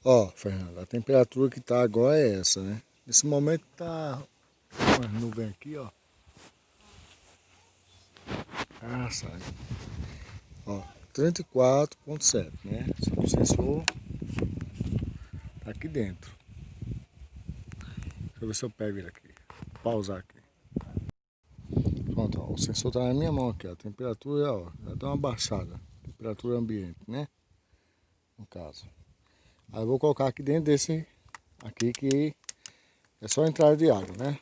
Ó, Fernando, a temperatura que tá agora é essa, né? Nesse momento tá uma nuvem aqui, ó. Ah, sai. Ó, 34,7, né? Só que o sensor tá aqui dentro. Deixa eu ver se eu pego ele aqui. Vou pausar aqui. Pronto, ó, o sensor tá na minha mão aqui, ó. A temperatura, ó, já dá uma baixada. Temperatura ambiente, né? No caso. Aí eu vou colocar aqui dentro desse aqui que é só entrada de água, né?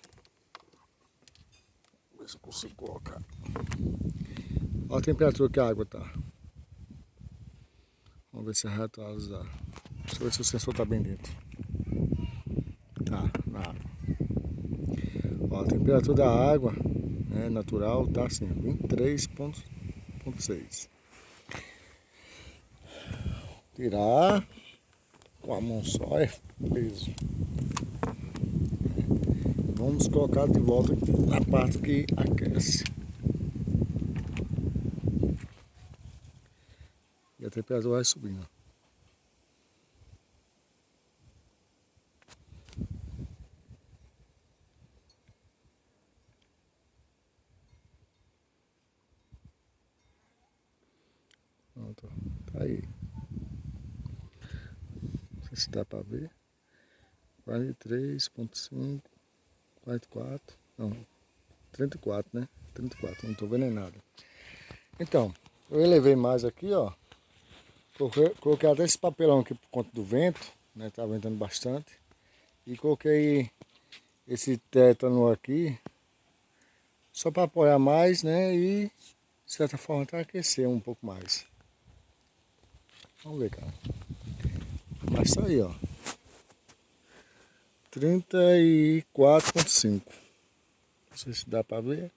Ver se eu consigo colocar. Olha a temperatura que a água tá. Vamos ver se é atualizar. Deixa eu ver se o sensor tá bem dentro. Tá, na água. Ó, a temperatura da água, né, natural tá assim, 23,6. Tirar com a mão só é peso. Vamos colocar de volta aqui na parte que aquece. E a temperatura vai subindo. Pronto, tá aí. Não sei se dá pra ver. 43,5, 44, não, 34, né? 34, não tô vendo nada. Então, eu elevei mais aqui, ó. Coloquei até esse papelão aqui por conta do vento, né? Tá ventando bastante. E coloquei esse tétano aqui só para apoiar mais, né? E de certa forma até aquecer um pouco mais. Vamos ver, cara. Mas tá aí, ó. 34,5. Não sei se dá para ver.